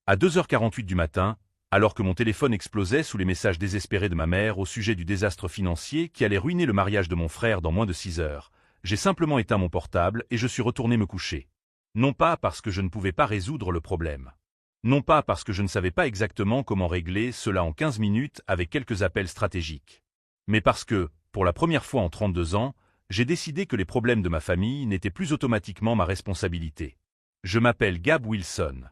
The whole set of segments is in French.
À 2h48 du matin, alors que mon téléphone explosait sous les messages désespérés de ma mère au sujet du désastre financier qui allait ruiner le mariage de mon frère dans moins de 6 heures, j'ai simplement éteint mon portable et je suis retourné me coucher. Non pas parce que je ne pouvais pas résoudre le problème. Non pas parce que je ne savais pas exactement comment régler cela en 15 minutes avec quelques appels stratégiques. Mais parce que, pour la première fois en 32 ans, j'ai décidé que les problèmes de ma famille n'étaient plus automatiquement ma responsabilité. Je m'appelle Gab Wilson.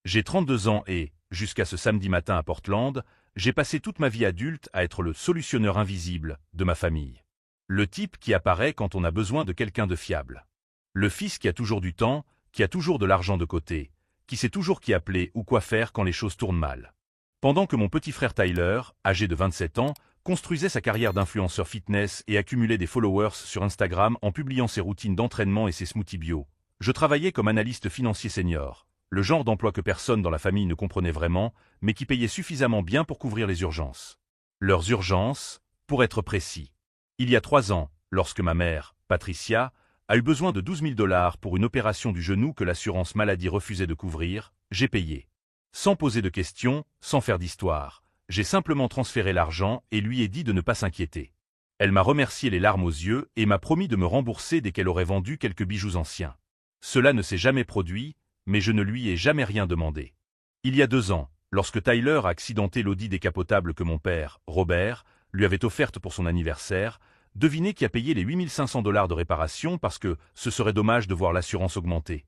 J'ai 32 ans et, jusqu'à ce samedi matin à Portland, j'ai passé toute ma vie adulte à être le solutionneur invisible de ma famille. Le type qui apparaît quand on a besoin de quelqu'un de fiable. Le fils qui a toujours du temps, qui a toujours de l'argent de côté, qui sait toujours qui appeler ou quoi faire quand les choses tournent mal. Pendant que mon petit frère Tyler, âgé de 27 ans, construisait sa carrière d'influenceur fitness et accumulait des followers sur Instagram en publiant ses routines d'entraînement et ses smoothies bio, je travaillais comme analyste financier senior, le genre d'emploi que personne dans la famille ne comprenait vraiment, mais qui payait suffisamment bien pour couvrir les urgences. Leurs urgences, pour être précis. Il y a 3 ans, lorsque ma mère, Patricia, a eu besoin de 12 000 $ pour une opération du genou que l'assurance maladie refusait de couvrir, j'ai payé. Sans poser de questions, sans faire d'histoire, j'ai simplement transféré l'argent et lui ai dit de ne pas s'inquiéter. Elle m'a remercié les larmes aux yeux et m'a promis de me rembourser dès qu'elle aurait vendu quelques bijoux anciens. Cela ne s'est jamais produit, mais je ne lui ai jamais rien demandé. Il y a 2 ans, lorsque Tyler a accidenté l'Audi décapotable que mon père, Robert, lui avait offerte pour son anniversaire, devinez qui a payé les 8 500 $ de réparation parce que ce serait dommage de voir l'assurance augmenter.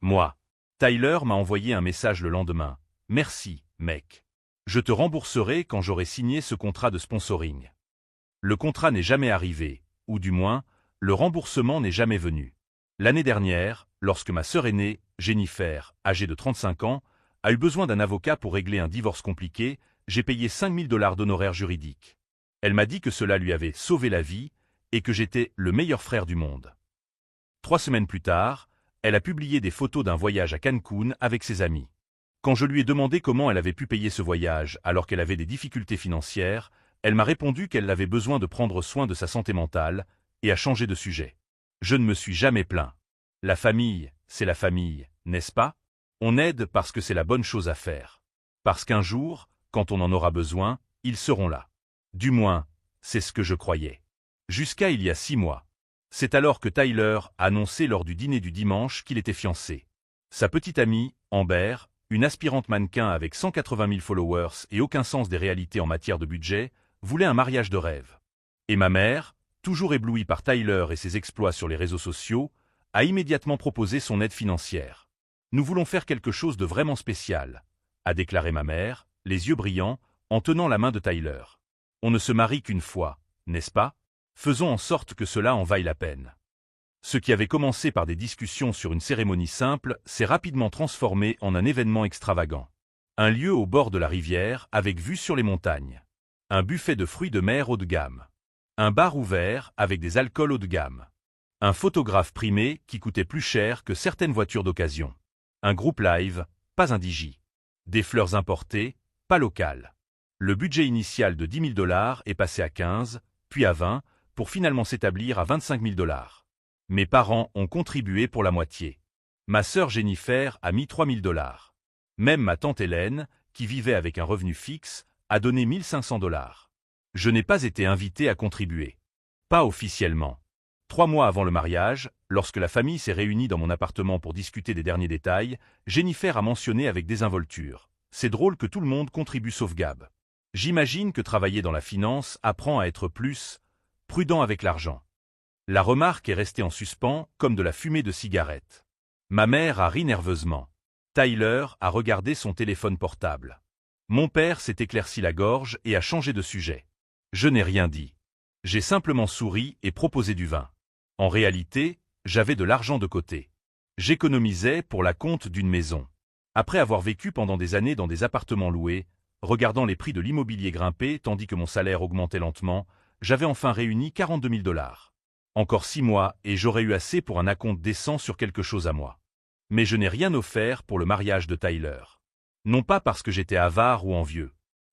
Moi. Tyler m'a envoyé un message le lendemain. « Merci, mec. Je te rembourserai quand j'aurai signé ce contrat de sponsoring. » Le contrat n'est jamais arrivé, ou du moins, le remboursement n'est jamais venu. L'année dernière, lorsque ma sœur aînée, Jennifer, âgée de 35 ans, a eu besoin d'un avocat pour régler un divorce compliqué, j'ai payé 5 000 $ d'honoraires juridiques. Elle m'a dit que cela lui avait sauvé la vie et que j'étais le meilleur frère du monde. 3 semaines plus tard, elle a publié des photos d'un voyage à Cancun avec ses amis. Quand je lui ai demandé comment elle avait pu payer ce voyage alors qu'elle avait des difficultés financières, elle m'a répondu qu'elle avait besoin de prendre soin de sa santé mentale et a changé de sujet. Je ne me suis jamais plaint. La famille, c'est la famille, n'est-ce pas? On aide parce que c'est la bonne chose à faire. Parce qu'un jour, quand on en aura besoin, ils seront là. Du moins, c'est ce que je croyais. Jusqu'à il y a 6 mois. C'est alors que Tyler a annoncé lors du dîner du dimanche qu'il était fiancé. Sa petite amie, Amber, une aspirante mannequin avec 180 000 followers et aucun sens des réalités en matière de budget, voulait un mariage de rêve. Et ma mère, toujours éblouie par Tyler et ses exploits sur les réseaux sociaux, a immédiatement proposé son aide financière. « Nous voulons faire quelque chose de vraiment spécial », a déclaré ma mère, les yeux brillants, en tenant la main de Tyler. « On ne se marie qu'une fois, n'est-ce pas? Faisons en sorte que cela en vaille la peine. » Ce qui avait commencé par des discussions sur une cérémonie simple s'est rapidement transformé en un événement extravagant. Un lieu au bord de la rivière avec vue sur les montagnes. Un buffet de fruits de mer haut de gamme. Un bar ouvert avec des alcools haut de gamme. Un photographe primé qui coûtait plus cher que certaines voitures d'occasion. Un groupe live, pas un DJ. Des fleurs importées, pas locales. Le budget initial de 10 000 $ est passé à 15, puis à 20, pour finalement s'établir à 25 000 $. Mes parents ont contribué pour la moitié. Ma sœur Jennifer a mis 3 000 $. Même ma tante Hélène, qui vivait avec un revenu fixe, a donné 1 500 $. Je n'ai pas été invité à contribuer. Pas officiellement. 3 mois avant le mariage, lorsque la famille s'est réunie dans mon appartement pour discuter des derniers détails, Jennifer a mentionné avec désinvolture. C'est drôle que tout le monde contribue sauf Gab. J'imagine que travailler dans la finance apprend à être plus prudent avec l'argent. La remarque est restée en suspens comme de la fumée de cigarette. Ma mère a ri nerveusement. Tyler a regardé son téléphone portable. Mon père s'est éclairci la gorge et a changé de sujet. Je n'ai rien dit. J'ai simplement souri et proposé du vin. En réalité, j'avais de l'argent de côté. J'économisais pour la compte d'une maison. Après avoir vécu pendant des années dans des appartements loués, regardant les prix de l'immobilier grimper tandis que mon salaire augmentait lentement, j'avais enfin réuni 42 000 $. Encore 6 mois et j'aurais eu assez pour un acompte décent sur quelque chose à moi. Mais je n'ai rien offert pour le mariage de Tyler. Non pas parce que j'étais avare ou envieux,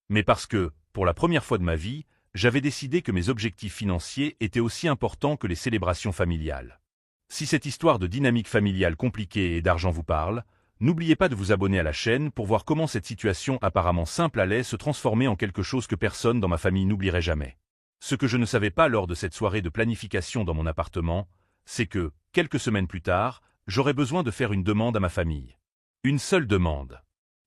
mais parce que, pour la première fois de ma vie, j'avais décidé que mes objectifs financiers étaient aussi importants que les célébrations familiales. Si cette histoire de dynamique familiale compliquée et d'argent vous parle, N'oubliez pas de vous abonner à la chaîne pour voir comment cette situation apparemment simple allait se transformer en quelque chose que personne dans ma famille n'oublierait jamais. Ce que je ne savais pas lors de cette soirée de planification dans mon appartement, c'est que, quelques semaines plus tard, j'aurais besoin de faire une demande à ma famille. Une seule demande.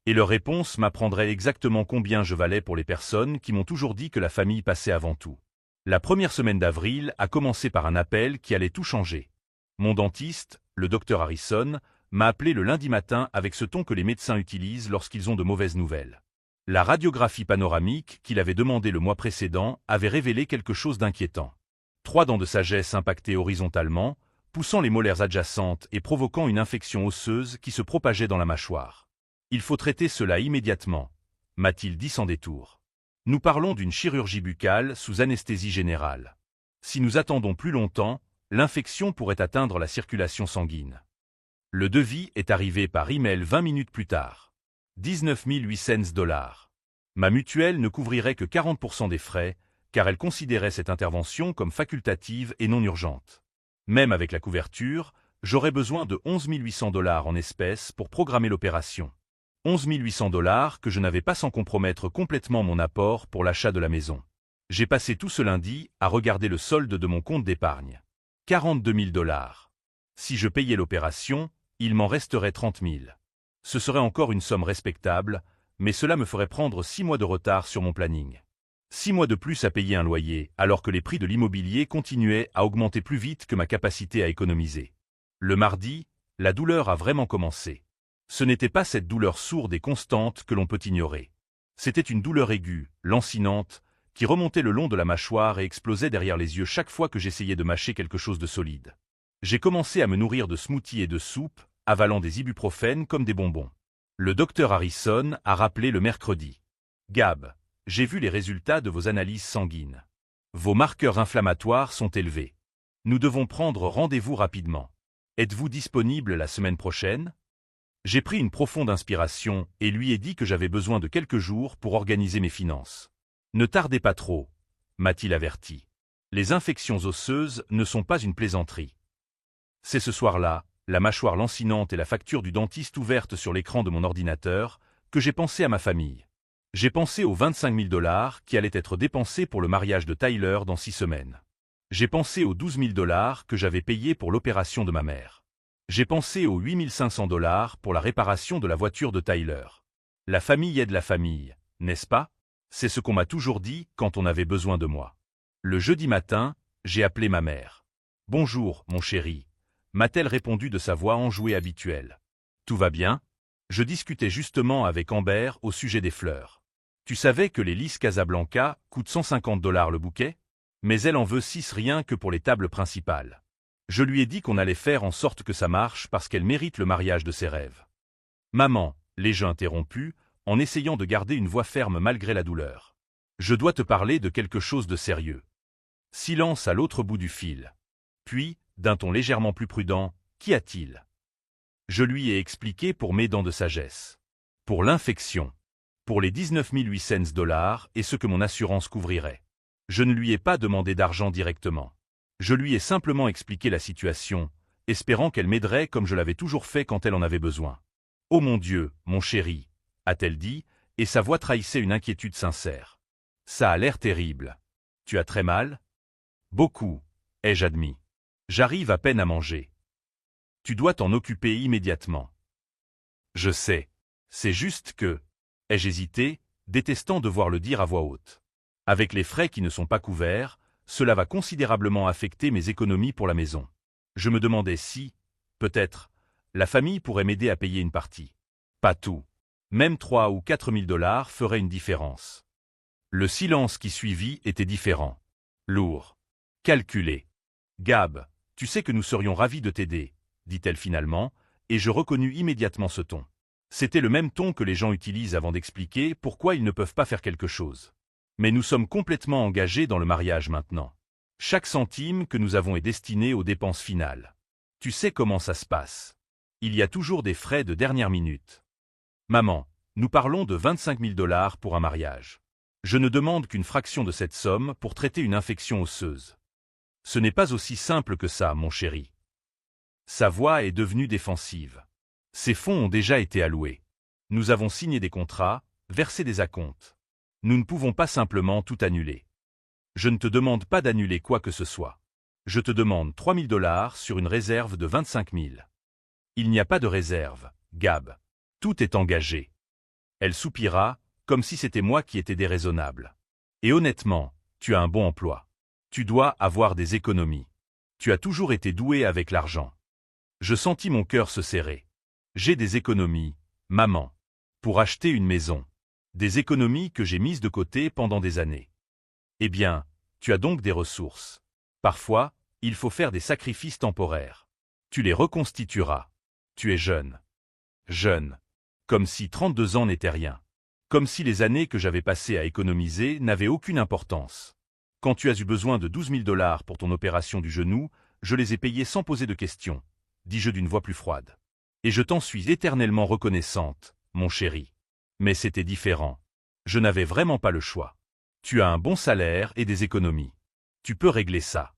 Et leur réponse m'apprendrait exactement combien je valais pour les personnes qui m'ont toujours dit que la famille passait avant tout. La première semaine d'avril a commencé par un appel qui allait tout changer. Mon dentiste, le docteur Harrison, m'a appelé le lundi matin avec ce ton que les médecins utilisent lorsqu'ils ont de mauvaises nouvelles. La radiographie panoramique qu'il avait demandée le mois précédent avait révélé quelque chose d'inquiétant. 3 dents de sagesse impactées horizontalement, poussant les molaires adjacentes et provoquant une infection osseuse qui se propageait dans la mâchoire. Il faut traiter cela immédiatement, m'a-t-il dit sans détour. Nous parlons d'une chirurgie buccale sous anesthésie générale. Si nous attendons plus longtemps, l'infection pourrait atteindre la circulation sanguine. Le devis est arrivé par email 20 minutes plus tard. 19 800 $. Ma mutuelle ne couvrirait que 40% des frais, car elle considérait cette intervention comme facultative et non urgente. Même avec la couverture, j'aurais besoin de 11 800 $ en espèces pour programmer l'opération. 11 800 $ que je n'avais pas sans compromettre complètement mon apport pour l'achat de la maison. J'ai passé tout ce lundi à regarder le solde de mon compte d'épargne. 42 000 $. Si je payais l'opération, il m'en resterait 30 000. Ce serait encore une somme respectable, mais cela me ferait prendre 6 mois de retard sur mon planning. 6 mois de plus à payer un loyer, alors que les prix de l'immobilier continuaient à augmenter plus vite que ma capacité à économiser. Le mardi, la douleur a vraiment commencé. Ce n'était pas cette douleur sourde et constante que l'on peut ignorer. C'était une douleur aiguë, lancinante, qui remontait le long de la mâchoire et explosait derrière les yeux chaque fois que j'essayais de mâcher quelque chose de solide. J'ai commencé à me nourrir de smoothies et de soupes, avalant des ibuprofènes comme des bonbons. Le docteur Harrison a rappelé le mercredi. « Gab, j'ai vu les résultats de vos analyses sanguines. Vos marqueurs inflammatoires sont élevés. Nous devons prendre rendez-vous rapidement. Êtes-vous disponible la semaine prochaine ?» J'ai pris une profonde inspiration et lui ai dit que j'avais besoin de quelques jours pour organiser mes finances. « Ne tardez pas trop », m'a-t-il averti. Les infections osseuses ne sont pas une plaisanterie. C'est ce soir-là, la mâchoire lancinante et la facture du dentiste ouverte sur l'écran de mon ordinateur, que j'ai pensé à ma famille. J'ai pensé aux 25 000 $ qui allaient être dépensés pour le mariage de Tyler dans 6 semaines. J'ai pensé aux 12 000 $ que j'avais payés pour l'opération de ma mère. J'ai pensé aux 8 500 $ pour la réparation de la voiture de Tyler. La famille aide la famille, n'est-ce pas? C'est ce qu'on m'a toujours dit quand on avait besoin de moi. Le jeudi matin, j'ai appelé ma mère. « Bonjour, mon chéri », m'a-t-elle répondu de sa voix enjouée habituelle. « Tout va bien ?» Je discutais justement avec Amber au sujet des fleurs. « Tu savais que les lys Casablanca coûtent 150 $ le bouquet? Mais elle en veut 6 rien que pour les tables principales. » Je lui ai dit qu'on allait faire en sorte que ça marche parce qu'elle mérite le mariage de ses rêves. « Maman », l'ai-je interrompu, en essayant de garder une voix ferme malgré la douleur. « Je dois te parler de quelque chose de sérieux. » Silence à l'autre bout du fil. Puis, d'un ton légèrement plus prudent, « Qu'y a-t-il » Je lui ai expliqué pour mes dents de sagesse. Pour l'infection. Pour les 19 800 $ et ce que mon assurance couvrirait. Je ne lui ai pas demandé d'argent directement. Je lui ai simplement expliqué la situation, espérant qu'elle m'aiderait comme je l'avais toujours fait quand elle en avait besoin. « Oh mon Dieu, mon chéri », a-t-elle dit, et sa voix trahissait une inquiétude sincère. « Ça a l'air terrible. Tu as très mal ?»« Beaucoup, ai-je admis. J'arrive à peine à manger. »« Tu dois t'en occuper immédiatement. »« Je sais. C'est juste que... » ai-je hésité, détestant devoir le dire à voix haute. Avec les frais qui ne sont pas couverts, cela va considérablement affecter mes économies pour la maison. Je me demandais si, peut-être, la famille pourrait m'aider à payer une partie. Pas tout. Même 3 ou 4 000 $ feraient une différence. Le silence qui suivit était différent. Lourd. Calculé. « Gab, tu sais que nous serions ravis de t'aider, » dit-elle finalement, et je reconnus immédiatement ce ton. C'était le même ton que les gens utilisent avant d'expliquer pourquoi ils ne peuvent pas faire quelque chose. Mais nous sommes complètement engagés dans le mariage maintenant. Chaque centime que nous avons est destiné aux dépenses finales. Tu sais comment ça se passe. Il y a toujours des frais de dernière minute. Maman, nous parlons de 25 000 $ pour un mariage. Je ne demande qu'une fraction de cette somme pour traiter une infection osseuse. Ce n'est pas aussi simple que ça, mon chéri. Sa voix est devenue défensive. Ces fonds ont déjà été alloués. Nous avons signé des contrats, versé des acomptes. Nous ne pouvons pas simplement tout annuler. Je ne te demande pas d'annuler quoi que ce soit. Je te demande 3 000 $ sur une réserve de 25 000. Il n'y a pas de réserve, Gab. Tout est engagé. Elle soupira, comme si c'était moi qui étais déraisonnable. Et honnêtement, tu as un bon emploi. Tu dois avoir des économies. Tu as toujours été doué avec l'argent. Je sentis mon cœur se serrer. J'ai des économies, maman, pour acheter une maison. Des économies que j'ai mises de côté pendant des années. Eh bien, tu as donc des ressources. Parfois, il faut faire des sacrifices temporaires. Tu les reconstitueras. Tu es jeune. Jeune. Comme si 32 ans n'étaient rien. Comme si les années que j'avais passées à économiser n'avaient aucune importance. Quand tu as eu besoin de 12 000 $ pour ton opération du genou, je les ai payés sans poser de questions, dis-je d'une voix plus froide. Et je t'en suis éternellement reconnaissante, mon chéri. Mais c'était différent. Je n'avais vraiment pas le choix. Tu as un bon salaire et des économies. Tu peux régler ça.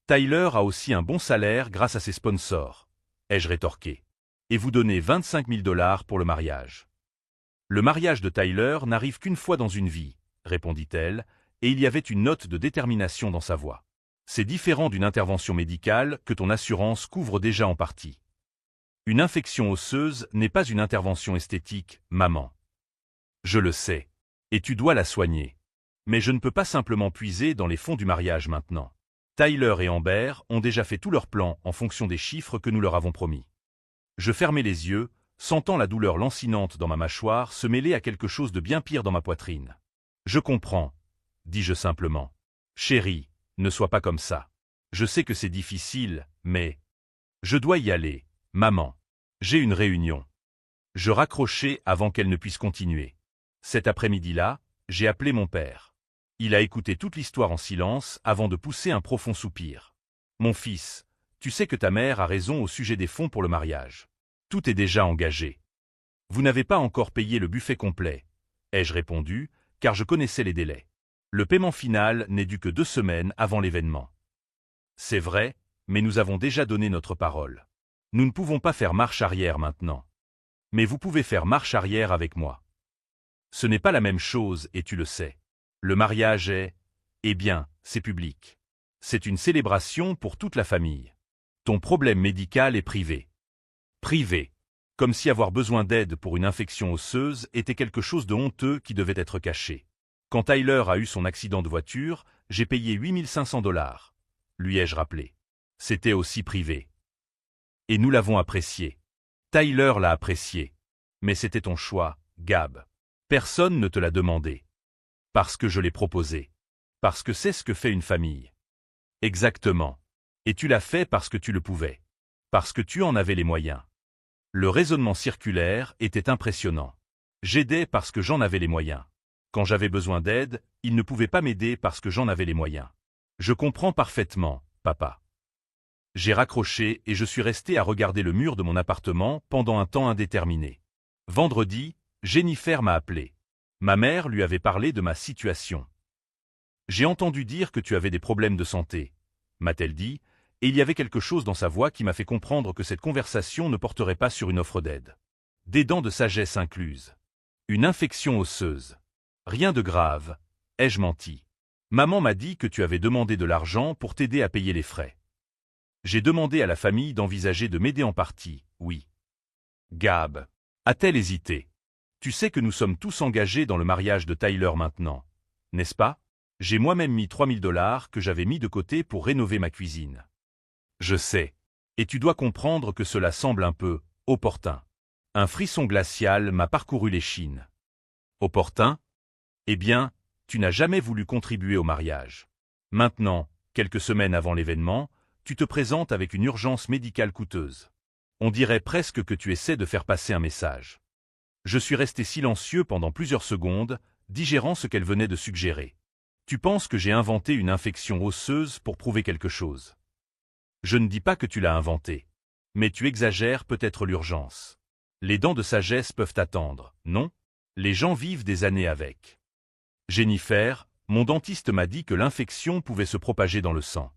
Tyler a aussi un bon salaire grâce à ses sponsors, ai-je rétorqué. Et vous donnez 25 000 $ pour le mariage. Le mariage de Tyler n'arrive qu'une fois dans une vie, répondit-elle, et il y avait une note de détermination dans sa voix. C'est différent d'une intervention médicale que ton assurance couvre déjà en partie. Une infection osseuse n'est pas une intervention esthétique, maman. Je le sais. Et tu dois la soigner. Mais je ne peux pas simplement puiser dans les fonds du mariage maintenant. Tyler et Amber ont déjà fait tous leurs plans en fonction des chiffres que nous leur avons promis. Je fermai les yeux, sentant la douleur lancinante dans ma mâchoire se mêler à quelque chose de bien pire dans ma poitrine. Je comprends, dis-je simplement. Chérie, ne sois pas comme ça. Je sais que c'est difficile, mais… Je dois y aller, maman. J'ai une réunion. Je raccrochai avant qu'elle ne puisse continuer. Cet après-midi-là, j'ai appelé mon père. Il a écouté toute l'histoire en silence avant de pousser un profond soupir. Mon fils, tu sais que ta mère a raison au sujet des fonds pour le mariage. Tout est déjà engagé. Vous n'avez pas encore payé le buffet complet, ai-je répondu, car je connaissais les délais. Le paiement final n'est dû que 2 semaines avant l'événement. C'est vrai, mais nous avons déjà donné notre parole. Nous ne pouvons pas faire marche arrière maintenant. Mais vous pouvez faire marche arrière avec moi. Ce n'est pas la même chose et tu le sais. Le mariage est… Eh bien, c'est public. C'est une célébration pour toute la famille. Ton problème médical est privé. Privé. Comme si avoir besoin d'aide pour une infection osseuse était quelque chose de honteux qui devait être caché. Quand Tyler a eu son accident de voiture, j'ai payé 8 500 $, lui ai-je rappelé. C'était aussi privé. Et nous l'avons apprécié. Tyler l'a apprécié. Mais c'était ton choix, Gab. Personne ne te l'a demandé. Parce que je l'ai proposé. Parce que c'est ce que fait une famille. Exactement. Et tu l'as fait parce que tu le pouvais. Parce que tu en avais les moyens. Le raisonnement circulaire était impressionnant. J'aidais parce que j'en avais les moyens. Quand j'avais besoin d'aide, il ne pouvait pas m'aider parce que j'en avais les moyens. Je comprends parfaitement, papa. J'ai raccroché et je suis resté à regarder le mur de mon appartement pendant un temps indéterminé. Vendredi, Jennifer m'a appelé. Ma mère lui avait parlé de ma situation. J'ai entendu dire que tu avais des problèmes de santé, m'a-t-elle dit, et il y avait quelque chose dans sa voix qui m'a fait comprendre que cette conversation ne porterait pas sur une offre d'aide. Des dents de sagesse incluses. Une infection osseuse. Rien de grave, ai-je menti. Maman m'a dit que tu avais demandé de l'argent pour t'aider à payer les frais. J'ai demandé à la famille d'envisager de m'aider en partie, oui. Gab, a-t-elle hésité? Tu sais que nous sommes tous engagés dans le mariage de Tyler maintenant, n'est-ce pas? J'ai moi-même mis 3 000 $ que j'avais mis de côté pour rénover ma cuisine. Je sais. Et tu dois comprendre que cela semble un peu opportun. Un frisson glacial m'a parcouru l'échine. Opportun? Eh bien, tu n'as jamais voulu contribuer au mariage. Maintenant, quelques semaines avant l'événement, tu te présentes avec une urgence médicale coûteuse. On dirait presque que tu essaies de faire passer un message. Je suis resté silencieux pendant plusieurs secondes, digérant ce qu'elle venait de suggérer. Tu penses que j'ai inventé une infection osseuse pour prouver quelque chose. Je ne dis pas que tu l'as inventé. Mais tu exagères peut-être l'urgence. Les dents de sagesse peuvent attendre, non? Les gens vivent des années avec. Jennifer, mon dentiste m'a dit que l'infection pouvait se propager dans le sang.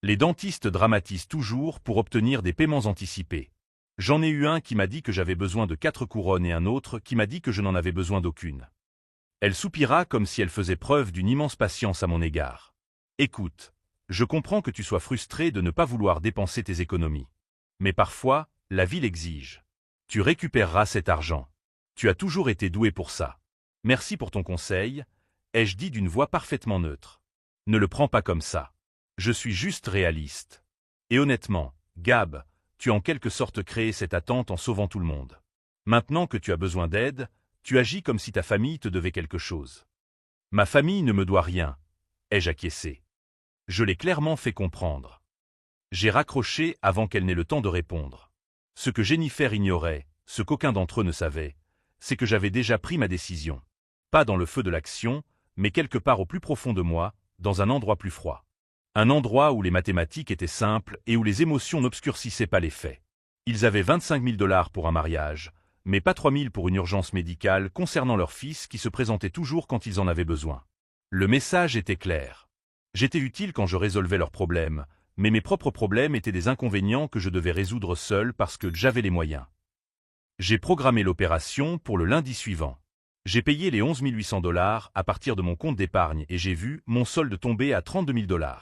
Les dentistes dramatisent toujours pour obtenir des paiements anticipés. J'en ai eu un qui m'a dit que j'avais besoin de 4 couronnes et un autre qui m'a dit que je n'en avais besoin d'aucune. Elle soupira comme si elle faisait preuve d'une immense patience à mon égard. Écoute, je comprends que tu sois frustré de ne pas vouloir dépenser tes économies. Mais parfois, la vie l'exige. Tu récupéreras cet argent. Tu as toujours été doué pour ça. Merci pour ton conseil, ai-je dit d'une voix parfaitement neutre. Ne le prends pas comme ça. Je suis juste réaliste. Et honnêtement, Gab, tu as en quelque sorte créé cette attente en sauvant tout le monde. Maintenant que tu as besoin d'aide, tu agis comme si ta famille te devait quelque chose. Ma famille ne me doit rien, ai-je acquiescé. Je l'ai clairement fait comprendre. J'ai raccroché avant qu'elle n'ait le temps de répondre. Ce que Jennifer ignorait, ce qu'aucun d'entre eux ne savait, c'est que j'avais déjà pris ma décision. Pas dans le feu de l'action, mais quelque part au plus profond de moi, dans un endroit plus froid. Un endroit où les mathématiques étaient simples et où les émotions n'obscurcissaient pas les faits. Ils avaient 25 000 $ pour un mariage, mais pas 3 000 pour une urgence médicale concernant leur fils qui se présentait toujours quand ils en avaient besoin. Le message était clair. J'étais utile quand je résolvais leurs problèmes, mais mes propres problèmes étaient des inconvénients que je devais résoudre seul parce que j'avais les moyens. J'ai programmé l'opération pour le lundi suivant. J'ai payé les 11 800 $ à partir de mon compte d'épargne et j'ai vu mon solde tomber à 32 000 $.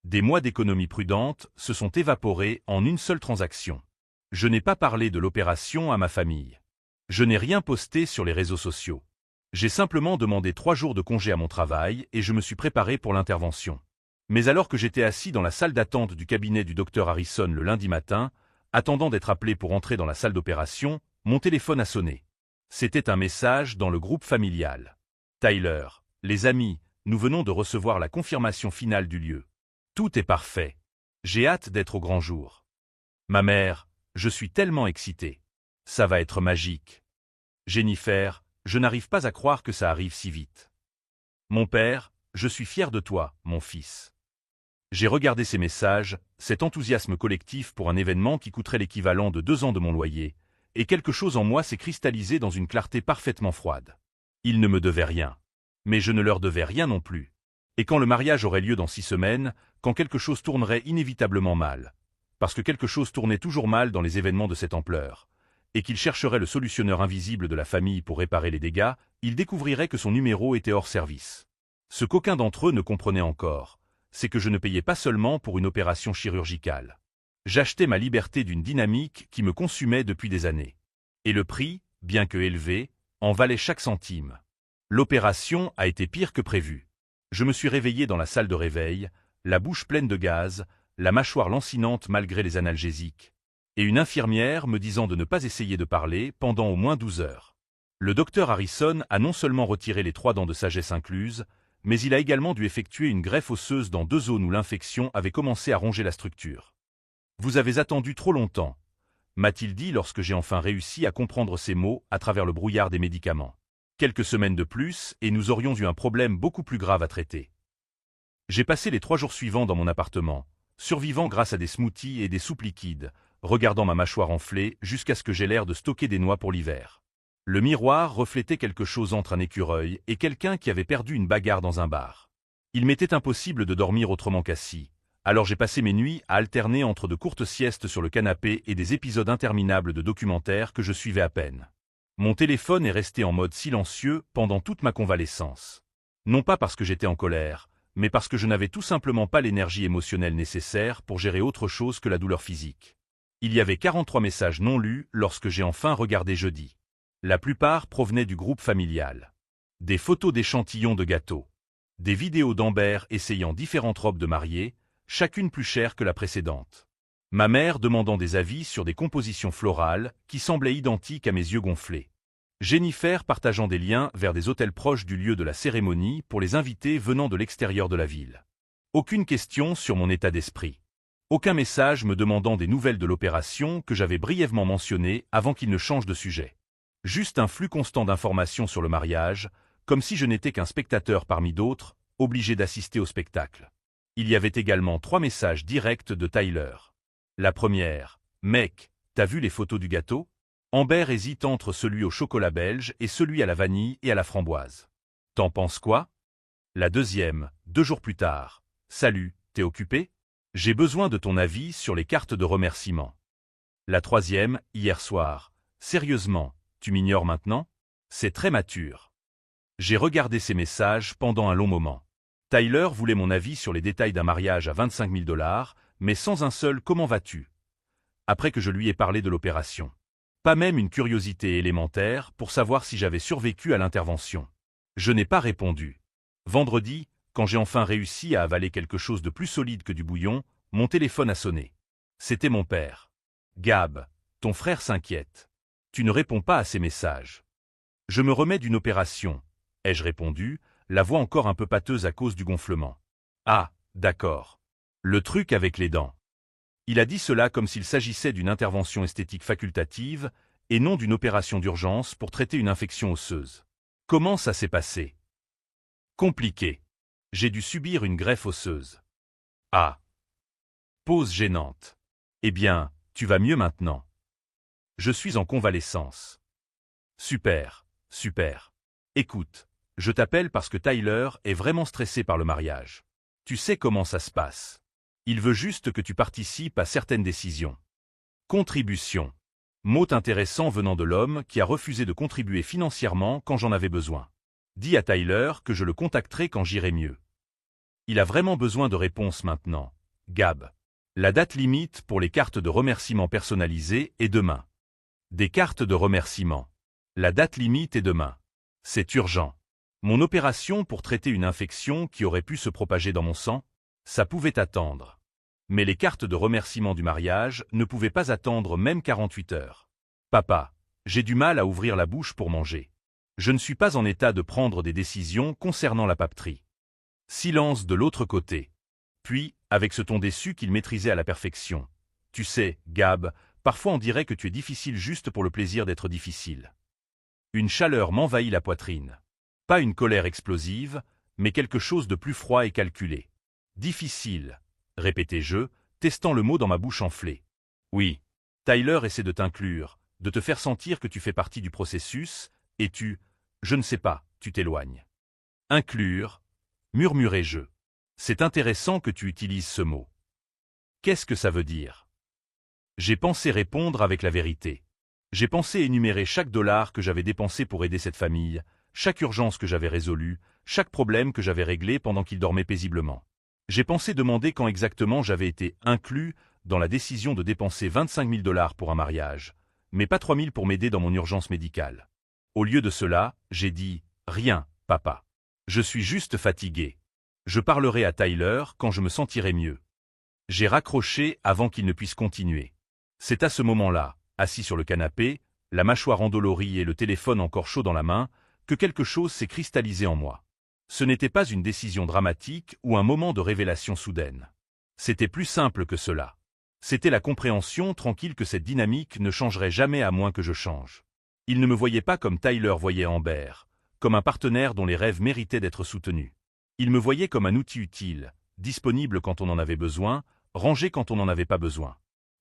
Des mois d'économie prudente se sont évaporés en une seule transaction. Je n'ai pas parlé de l'opération à ma famille. Je n'ai rien posté sur les réseaux sociaux. J'ai simplement demandé 3 jours de congé à mon travail et je me suis préparé pour l'intervention. Mais alors que j'étais assis dans la salle d'attente du cabinet du docteur Harrison le lundi matin, attendant d'être appelé pour entrer dans la salle d'opération, mon téléphone a sonné. C'était un message dans le groupe familial. Tyler, les amis, nous venons de recevoir la confirmation finale du lieu. Tout est parfait. J'ai hâte d'être au grand jour. Ma mère, je suis tellement excité. Ça va être magique. Jennifer, je n'arrive pas à croire que ça arrive si vite. Mon père, je suis fier de toi, mon fils. J'ai regardé ces messages, cet enthousiasme collectif pour un événement qui coûterait l'équivalent de 2 ans de mon loyer, et quelque chose en moi s'est cristallisé dans une clarté parfaitement froide. Ils ne me devaient rien. Mais je ne leur devais rien non plus. Et quand le mariage aurait lieu dans 6 semaines, quand quelque chose tournerait inévitablement mal, parce que quelque chose tournait toujours mal dans les événements de cette ampleur, et qu'il chercherait le solutionneur invisible de la famille pour réparer les dégâts, il découvrirait que son numéro était hors service. Ce qu'aucun d'entre eux ne comprenait encore, c'est que je ne payais pas seulement pour une opération chirurgicale. J'achetais ma liberté d'une dynamique qui me consumait depuis des années. Et le prix, bien que élevé, en valait chaque centime. L'opération a été pire que prévu. Je me suis réveillé dans la salle de réveil, la bouche pleine de gaz, la mâchoire lancinante malgré les analgésiques, et une infirmière me disant de ne pas essayer de parler pendant au moins 12 heures. Le docteur Harrison a non seulement retiré les 3 dents de sagesse incluses, mais il a également dû effectuer une greffe osseuse dans 2 zones où l'infection avait commencé à ronger la structure. « Vous avez attendu trop longtemps », m'a-t-il dit lorsque j'ai enfin réussi à comprendre ces mots à travers le brouillard des médicaments. Quelques semaines de plus, et nous aurions eu un problème beaucoup plus grave à traiter. J'ai passé les 3 jours suivants dans mon appartement, survivant grâce à des smoothies et des soupes liquides, regardant ma mâchoire enflée jusqu'à ce que j'aie l'air de stocker des noix pour l'hiver. Le miroir reflétait quelque chose entre un écureuil et quelqu'un qui avait perdu une bagarre dans un bar. Il m'était impossible de dormir autrement qu'assis, alors j'ai passé mes nuits à alterner entre de courtes siestes sur le canapé et des épisodes interminables de documentaires que je suivais à peine. Mon téléphone est resté en mode silencieux pendant toute ma convalescence. Non pas parce que j'étais en colère, mais parce que je n'avais tout simplement pas l'énergie émotionnelle nécessaire pour gérer autre chose que la douleur physique. Il y avait 43 messages non lus lorsque j'ai enfin regardé jeudi. La plupart provenaient du groupe familial. Des photos d'échantillons de gâteaux. Des vidéos d'Amber essayant différentes robes de mariée, chacune plus chère que la précédente. Ma mère demandant des avis sur des compositions florales qui semblaient identiques à mes yeux gonflés. Jennifer partageant des liens vers des hôtels proches du lieu de la cérémonie pour les invités venant de l'extérieur de la ville. Aucune question sur mon état d'esprit. Aucun message me demandant des nouvelles de l'opération que j'avais brièvement mentionnée avant qu'il ne change de sujet. Juste un flux constant d'informations sur le mariage, comme si je n'étais qu'un spectateur parmi d'autres, obligé d'assister au spectacle. Il y avait également 3 messages directs de Tyler. La première, « Mec, t'as vu les photos du gâteau ? Amber hésite entre celui au chocolat belge et celui à la vanille et à la framboise. T'en penses quoi ? La deuxième, 2 jours plus tard, « Salut, t'es occupé ? J'ai besoin de ton avis sur les cartes de remerciement. La troisième, hier soir. Sérieusement, tu m'ignores maintenant? C'est très mature. J'ai regardé ces messages pendant un long moment. Tyler voulait mon avis sur les détails d'un mariage à 25 000 $, mais sans un seul « comment vas-tu » après que je lui ai parlé de l'opération. Pas même une curiosité élémentaire pour savoir si j'avais survécu à l'intervention. Je n'ai pas répondu. Vendredi, quand j'ai enfin réussi à avaler quelque chose de plus solide que du bouillon, mon téléphone a sonné. C'était mon père. « Gab, ton frère s'inquiète. Tu ne réponds pas à ses messages. » « Je me remets d'une opération, » ai-je répondu, la voix encore un peu pâteuse à cause du gonflement. « Ah, d'accord. Le truc avec les dents. » Il a dit cela comme s'il s'agissait d'une intervention esthétique facultative et non d'une opération d'urgence pour traiter une infection osseuse. Comment ça s'est passé? Compliqué. J'ai dû subir une greffe osseuse. Ah. Pause gênante. Eh bien, tu vas mieux maintenant. Je suis en convalescence. Super, super. Écoute, je t'appelle parce que Tyler est vraiment stressé par le mariage. Tu sais comment ça se passe. Il veut juste que tu participes à certaines décisions. Contribution. Mot intéressant venant de l'homme qui a refusé de contribuer financièrement quand j'en avais besoin. Dis à Tyler que je le contacterai quand j'irai mieux. Il a vraiment besoin de réponses maintenant. Gab. La date limite pour les cartes de remerciement personnalisées est demain. Des cartes de remerciement. La date limite est demain. C'est urgent. Mon opération pour traiter une infection qui aurait pu se propager dans mon sang, ça pouvait attendre. Mais les cartes de remerciement du mariage ne pouvaient pas attendre même 48 heures. Papa, j'ai du mal à ouvrir la bouche pour manger. Je ne suis pas en état de prendre des décisions concernant la papeterie. Silence de l'autre côté. Puis, avec ce ton déçu qu'il maîtrisait à la perfection. Tu sais, Gab, parfois on dirait que tu es difficile juste pour le plaisir d'être difficile. Une chaleur m'envahit la poitrine. Pas une colère explosive, mais quelque chose de plus froid et calculé. Difficile, répétai-je, testant le mot dans ma bouche enflée. Oui, Tyler essaie de t'inclure, de te faire sentir que tu fais partie du processus, et je ne sais pas, tu t'éloignes. Inclure, murmurai-je. C'est intéressant que tu utilises ce mot. Qu'est-ce que ça veut dire? J'ai pensé répondre avec la vérité. J'ai pensé énumérer chaque dollar que j'avais dépensé pour aider cette famille, chaque urgence que j'avais résolue, chaque problème que j'avais réglé pendant qu'ils dormaient paisiblement. J'ai pensé demander quand exactement j'avais été inclus dans la décision de dépenser 25 000 $ pour un mariage, mais pas 3 000 pour m'aider dans mon urgence médicale. Au lieu de cela, j'ai dit « Rien, papa. Je suis juste fatigué. Je parlerai à Tyler quand je me sentirai mieux. » J'ai raccroché avant qu'il ne puisse continuer. C'est à ce moment-là, assis sur le canapé, la mâchoire endolorie et le téléphone encore chaud dans la main, que quelque chose s'est cristallisé en moi. Ce n'était pas une décision dramatique ou un moment de révélation soudaine. C'était plus simple que cela. C'était la compréhension tranquille que cette dynamique ne changerait jamais à moins que je change. Il ne me voyait pas comme Tyler voyait Amber, comme un partenaire dont les rêves méritaient d'être soutenus. Il me voyait comme un outil utile, disponible quand on en avait besoin, rangé quand on n'en avait pas besoin.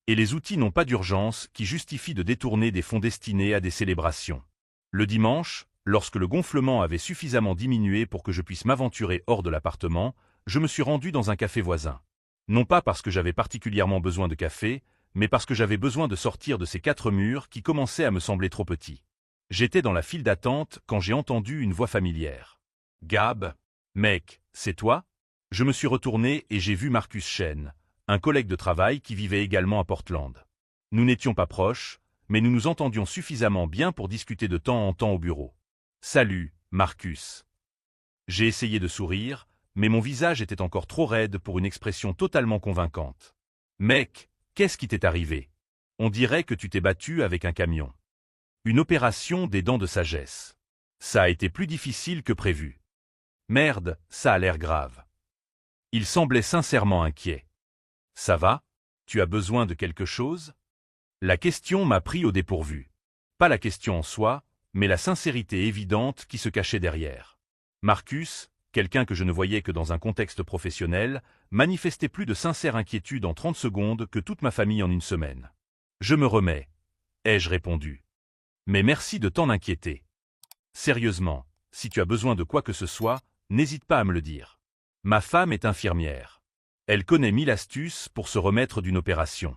Et les outils n'ont pas d'urgence qui justifient de détourner des fonds destinés à des célébrations. Le dimanche, lorsque le gonflement avait suffisamment diminué pour que je puisse m'aventurer hors de l'appartement, je me suis rendu dans un café voisin. Non pas parce que j'avais particulièrement besoin de café, mais parce que j'avais besoin de sortir de ces 4 murs qui commençaient à me sembler trop petits. J'étais dans la file d'attente quand j'ai entendu une voix familière. « Gab, mec, c'est toi ?» Je me suis retourné et j'ai vu Marcus Chen, un collègue de travail qui vivait également à Portland. Nous n'étions pas proches, mais nous nous entendions suffisamment bien pour discuter de temps en temps au bureau. « Salut, Marcus. » J'ai essayé de sourire, mais mon visage était encore trop raide pour une expression totalement convaincante. « Mec, qu'est-ce qui t'est arrivé? On dirait que tu t'es battu avec un camion. » Une opération des dents de sagesse. Ça a été plus difficile que prévu. Merde, ça a l'air grave. Il semblait sincèrement inquiet. Ça va? Tu as besoin de quelque chose? La question m'a pris au dépourvu. Pas la question en soi, mais la sincérité évidente qui se cachait derrière. Marcus, quelqu'un que je ne voyais que dans un contexte professionnel, manifestait plus de sincère inquiétude en 30 secondes que toute ma famille en une semaine. Je me remets, ai-je répondu. Mais merci de t'en inquiéter. Sérieusement, si tu as besoin de quoi que ce soit, n'hésite pas à me le dire. Ma femme est infirmière. Elle connaît 1000 astuces pour se remettre d'une opération.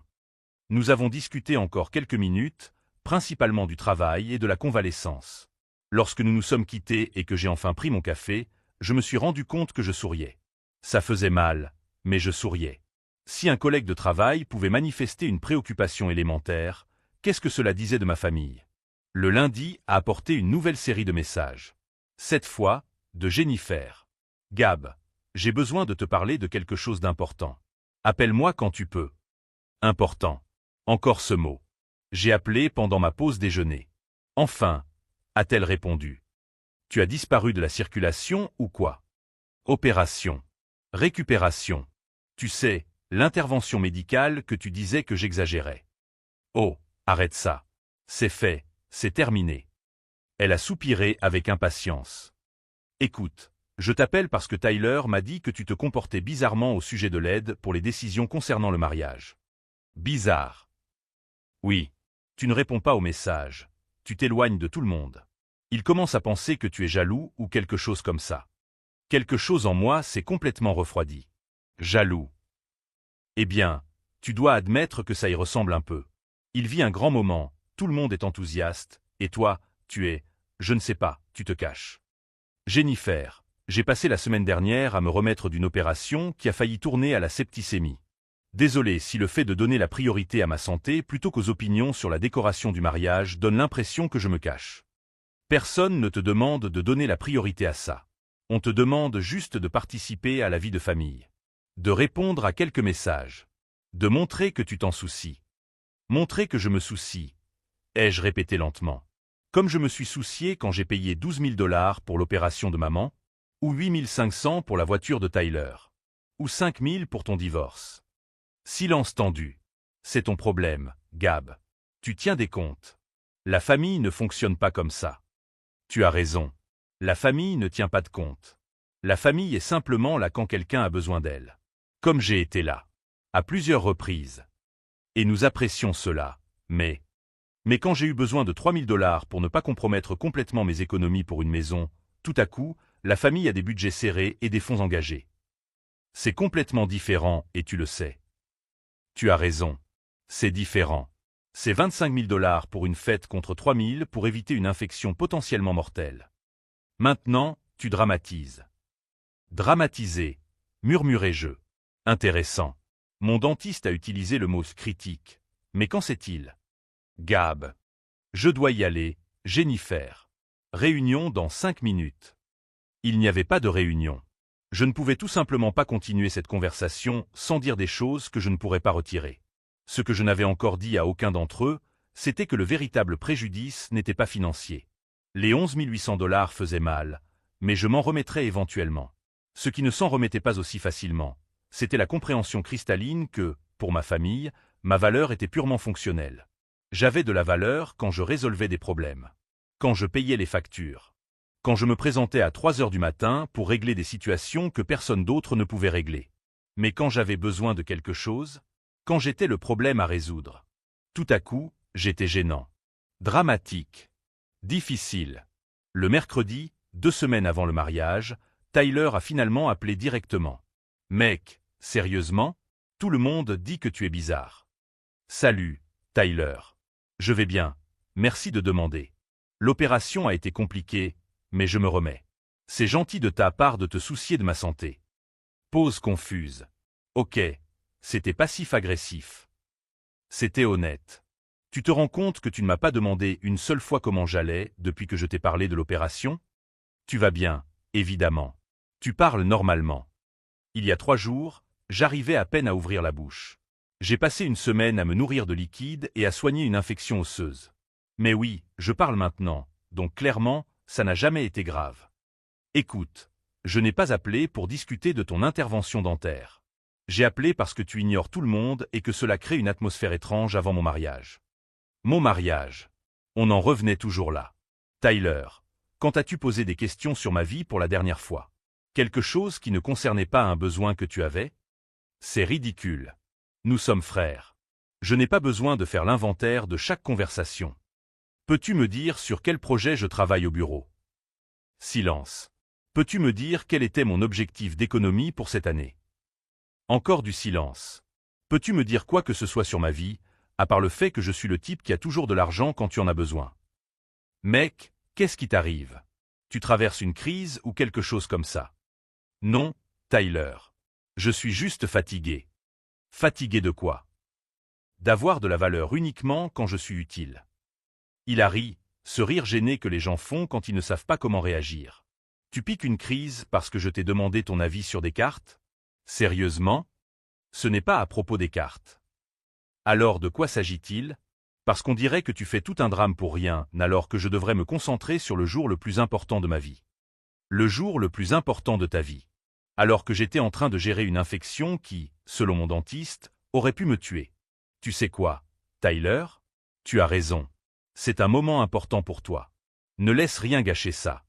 Nous avons discuté encore quelques minutes, principalement du travail et de la convalescence. Lorsque nous nous sommes quittés et que j'ai enfin pris mon café, je me suis rendu compte que je souriais. Ça faisait mal, mais je souriais. Si un collègue de travail pouvait manifester une préoccupation élémentaire, qu'est-ce que cela disait de ma famille? Le lundi a apporté une nouvelle série de messages. Cette fois, de Jennifer. Gab, j'ai besoin de te parler de quelque chose d'important. Appelle-moi quand tu peux. Important. Encore ce mot. J'ai appelé pendant ma pause déjeuner. Enfin, a-t-elle répondu. Tu as disparu de la circulation ou quoi? Opération. Récupération. Tu sais, l'intervention médicale que tu disais que j'exagérais. Oh, arrête ça. C'est fait, c'est terminé. Elle a soupiré avec impatience. Écoute, je t'appelle parce que Tyler m'a dit que tu te comportais bizarrement au sujet de l'aide pour les décisions concernant le mariage. Bizarre. Oui. Tu ne réponds pas aux messages. Tu t'éloignes de tout le monde. Il commence à penser que tu es jaloux ou quelque chose comme ça. Quelque chose en moi s'est complètement refroidi. Jaloux. Eh bien, tu dois admettre que ça y ressemble un peu. Il vit un grand moment, tout le monde est enthousiaste, et toi, tu es, je ne sais pas, tu te caches. Jennifer, j'ai passé la semaine dernière à me remettre d'une opération qui a failli tourner à la septicémie. Désolé si le fait de donner la priorité à ma santé plutôt qu'aux opinions sur la décoration du mariage donne l'impression que je me cache. Personne ne te demande de donner la priorité à ça. On te demande juste de participer à la vie de famille. De répondre à quelques messages. De montrer que tu t'en soucies. Montrer que je me soucie. Ai-je répété lentement. Comme je me suis soucié quand j'ai payé 12 000 $ pour l'opération de maman, ou 8 500 pour la voiture de Tyler, ou 5 000 pour ton divorce. Silence tendu. C'est ton problème, Gab. Tu tiens des comptes. La famille ne fonctionne pas comme ça. Tu as raison. La famille ne tient pas de compte. La famille est simplement là quand quelqu'un a besoin d'elle. Comme j'ai été là. À plusieurs reprises. Et nous apprécions cela, mais quand j'ai eu besoin de 3 000 $ pour ne pas compromettre complètement mes économies pour une maison, tout à coup, la famille a des budgets serrés et des fonds engagés. C'est complètement différent et tu le sais. Tu as raison. C'est différent. C'est 25 000 $ pour une fête contre 3 000 pour éviter une infection potentiellement mortelle. Maintenant, tu dramatises. Dramatiser, murmurai-je. Intéressant. Mon dentiste a utilisé le mot critique. Mais qu'en sait-il? Gab. Je dois y aller, Jennifer. Réunion dans 5 minutes. Il n'y avait pas de réunion. Je ne pouvais tout simplement pas continuer cette conversation sans dire des choses que je ne pourrais pas retirer. Ce que je n'avais encore dit à aucun d'entre eux, c'était que le véritable préjudice n'était pas financier. Les 11 800 $ faisaient mal, mais je m'en remettrais éventuellement. Ce qui ne s'en remettait pas aussi facilement, c'était la compréhension cristalline que, pour ma famille, ma valeur était purement fonctionnelle. J'avais de la valeur quand je résolvais des problèmes. Quand je payais les factures. Quand je me présentais à 3 heures du matin pour régler des situations que personne d'autre ne pouvait régler. Mais quand j'avais besoin de quelque chose, quand j'étais le problème à résoudre. Tout à coup, j'étais gênant. Dramatique. Difficile. Le mercredi, 2 semaines avant le mariage, Tyler a finalement appelé directement. Mec, sérieusement? Tout le monde dit que tu es bizarre. Salut, Tyler. Je vais bien, merci de demander. L'opération a été compliquée, mais je me remets. C'est gentil de ta part de te soucier de ma santé. Pause confuse. Ok, c'était passif-agressif. C'était honnête. Tu te rends compte que tu ne m'as pas demandé une seule fois comment j'allais depuis que je t'ai parlé de l'opération? Tu vas bien, évidemment. Tu parles normalement. Il y a 3 jours, j'arrivais à peine à ouvrir la bouche. J'ai passé une semaine à me nourrir de liquide et à soigner une infection osseuse. Mais oui, je parle maintenant, donc clairement, ça n'a jamais été grave. Écoute, je n'ai pas appelé pour discuter de ton intervention dentaire. J'ai appelé parce que tu ignores tout le monde et que cela crée une atmosphère étrange avant mon mariage. Mon mariage. On en revenait toujours là. Tyler, quand as-tu posé des questions sur ma vie pour la dernière fois? Quelque chose qui ne concernait pas un besoin que tu avais? C'est ridicule. Nous sommes frères. Je n'ai pas besoin de faire l'inventaire de chaque conversation. Peux-tu me dire sur quel projet je travaille au bureau? Silence. Peux-tu me dire quel était mon objectif d'économie pour cette année? Encore du silence. Peux-tu me dire quoi que ce soit sur ma vie, à part le fait que je suis le type qui a toujours de l'argent quand tu en as besoin. Mec, qu'est-ce qui t'arrive? Tu traverses une crise ou quelque chose comme ça? Non, Tyler. Je suis juste fatigué. Fatigué de quoi? D'avoir de la valeur uniquement quand je suis utile. Il a ri, ce rire gêné que les gens font quand ils ne savent pas comment réagir. Tu piques une crise parce que je t'ai demandé ton avis sur des cartes? Sérieusement? Ce n'est pas à propos des cartes. Alors de quoi s'agit-il? Parce qu'on dirait que tu fais tout un drame pour rien, alors que je devrais me concentrer sur le jour le plus important de ma vie. Le jour le plus important de ta vie. Alors que j'étais en train de gérer une infection qui, selon mon dentiste, aurait pu me tuer. Tu sais quoi, Tyler? Tu as raison. C'est un moment important pour toi. Ne laisse rien gâcher ça.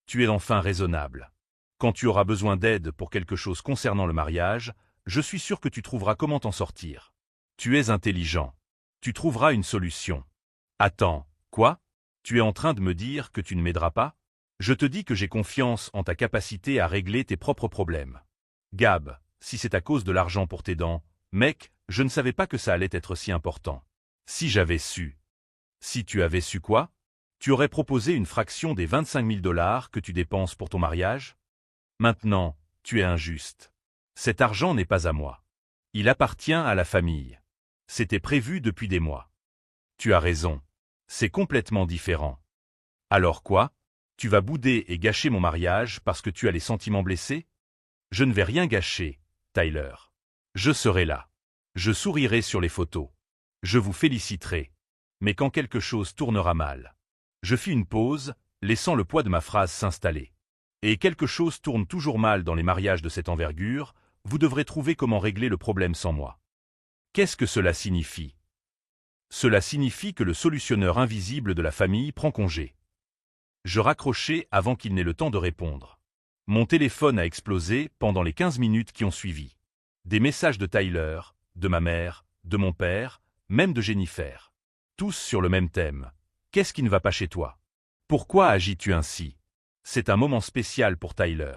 Tu es enfin raisonnable. Quand tu auras besoin d'aide pour quelque chose concernant le mariage, je suis sûr que tu trouveras comment t'en sortir. Tu es intelligent. Tu trouveras une solution. Attends, quoi? Tu es en train de me dire que tu ne m'aideras pas? Je te dis que j'ai confiance en ta capacité à régler tes propres problèmes. Gab, si c'est à cause de l'argent pour tes dents, mec, je ne savais pas que ça allait être si important. Si j'avais su. Si tu avais su quoi? Tu aurais proposé une fraction des 25 000 $ que tu dépenses pour ton mariage? Maintenant, tu es injuste. Cet argent n'est pas à moi. Il appartient à la famille. C'était prévu depuis des mois. Tu as raison. C'est complètement différent. Alors quoi? Tu vas bouder et gâcher mon mariage parce que tu as les sentiments blessés? Je ne vais rien gâcher, Tyler. Je serai là. Je sourirai sur les photos. Je vous féliciterai. Mais quand quelque chose tournera mal. Je fis une pause, laissant le poids de ma phrase s'installer. Et quelque chose tourne toujours mal dans les mariages de cette envergure, vous devrez trouver comment régler le problème sans moi. Qu'est-ce que cela signifie? Cela signifie que le solutionneur invisible de la famille prend congé. Je raccrochai avant qu'il n'ait le temps de répondre. Mon téléphone a explosé pendant les 15 minutes qui ont suivi. Des messages de Tyler, de ma mère, de mon père, même de Jennifer. Tous sur le même thème. Qu'est-ce qui ne va pas chez toi? Pourquoi agis-tu ainsi? C'est un moment spécial pour Tyler.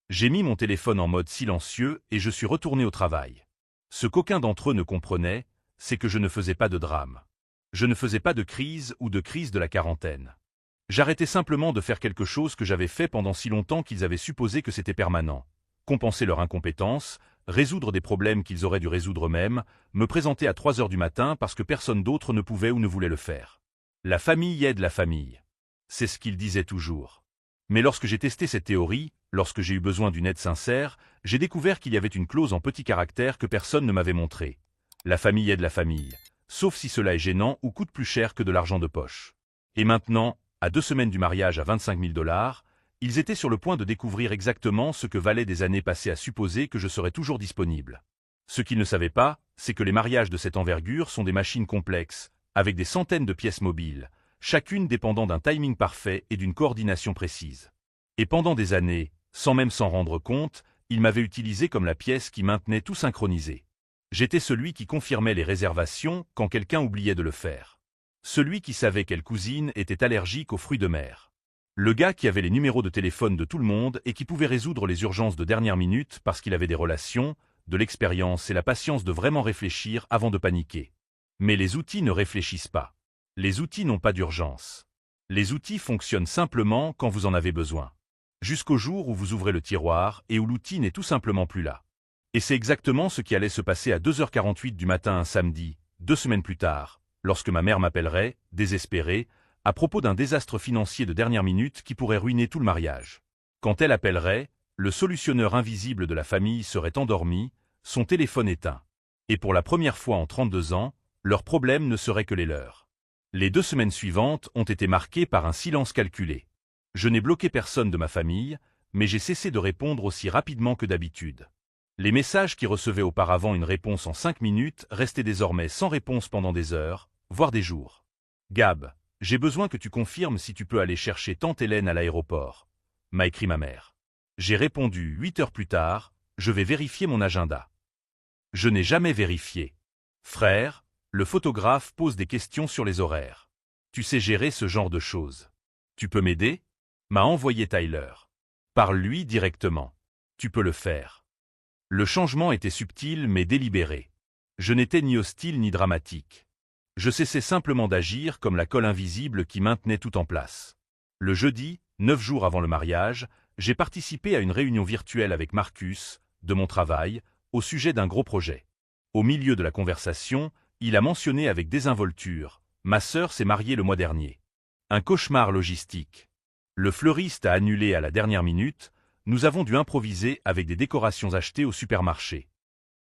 J'ai mis mon téléphone en mode silencieux et je suis retourné au travail. Ce qu'aucun d'entre eux ne comprenait, c'est que je ne faisais pas de drame. Je ne faisais pas de crise ou de crise de la quarantaine. J'arrêtais simplement de faire quelque chose que j'avais fait pendant si longtemps qu'ils avaient supposé que c'était permanent. Compenser leur incompétence, résoudre des problèmes qu'ils auraient dû résoudre eux-mêmes, me présenter à 3 heures du matin parce que personne d'autre ne pouvait ou ne voulait le faire. La famille aide la famille. C'est ce qu'ils disaient toujours. Mais lorsque j'ai testé cette théorie, lorsque j'ai eu besoin d'une aide sincère, j'ai découvert qu'il y avait une clause en petit caractère que personne ne m'avait montrée. La famille aide la famille, sauf si cela est gênant ou coûte plus cher que de l'argent de poche. Et maintenant, à 2 semaines du mariage à 25 000 $, ils étaient sur le point de découvrir exactement ce que valaient des années passées à supposer que je serais toujours disponible. Ce qu'ils ne savaient pas, c'est que les mariages de cette envergure sont des machines complexes, avec des centaines de pièces mobiles, chacune dépendant d'un timing parfait et d'une coordination précise. Et pendant des années, sans même s'en rendre compte, ils m'avaient utilisé comme la pièce qui maintenait tout synchronisé. J'étais celui qui confirmait les réservations quand quelqu'un oubliait de le faire. Celui qui savait quelle cousine était allergique aux fruits de mer. Le gars qui avait les numéros de téléphone de tout le monde et qui pouvait résoudre les urgences de dernière minute parce qu'il avait des relations, de l'expérience et la patience de vraiment réfléchir avant de paniquer. Mais les outils ne réfléchissent pas. Les outils n'ont pas d'urgence. Les outils fonctionnent simplement quand vous en avez besoin. Jusqu'au jour où vous ouvrez le tiroir et où l'outil n'est tout simplement plus là. Et c'est exactement ce qui allait se passer à 2h48 du matin un samedi, 2 semaines plus tard, lorsque ma mère m'appellerait, désespérée, à propos d'un désastre financier de dernière minute qui pourrait ruiner tout le mariage. Quand elle appellerait, le solutionneur invisible de la famille serait endormi, son téléphone éteint. Et pour la première fois en 32 ans, leurs problèmes ne seraient que les leurs. Les 2 semaines suivantes ont été marquées par un silence calculé. Je n'ai bloqué personne de ma famille, mais j'ai cessé de répondre aussi rapidement que d'habitude. Les messages qui recevaient auparavant une réponse en 5 minutes restaient désormais sans réponse pendant des heures, voire des jours. Gab, j'ai besoin que tu confirmes si tu peux aller chercher tante Hélène à l'aéroport, m'a écrit ma mère. J'ai répondu 8 heures plus tard, je vais vérifier mon agenda. Je n'ai jamais vérifié. Frère, le photographe pose des questions sur les horaires. Tu sais gérer ce genre de choses. Tu peux m'aider? M'a envoyé Tyler. Parle-lui directement. Tu peux le faire. Le changement était subtil mais délibéré. Je n'étais ni hostile ni dramatique. Je cessais simplement d'agir comme la colle invisible qui maintenait tout en place. Le jeudi, 9 jours avant le mariage, j'ai participé à une réunion virtuelle avec Marcus, de mon travail, au sujet d'un gros projet. Au milieu de la conversation, il a mentionné avec désinvolture « Ma sœur s'est mariée le mois dernier. Un cauchemar logistique. Le fleuriste a annulé à la dernière minute, nous avons dû improviser avec des décorations achetées au supermarché.